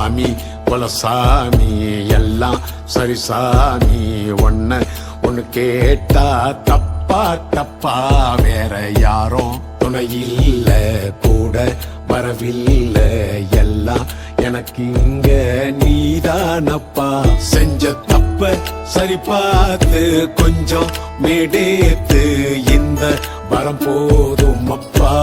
சாமி குலசாமி எல்லாம் சரி சாமி, ஒன்னு கேட்டா தப்பா தப்பா, வேற யாரும் துணையில்ல கூட வரவில்லை, எல்லாம் எனக்கு இங்க நீதானப்பா. செஞ்ச தப்ப சரி பார்த்து கொஞ்சம் மேடேத்து, இந்த வரம் போதும் அப்பா.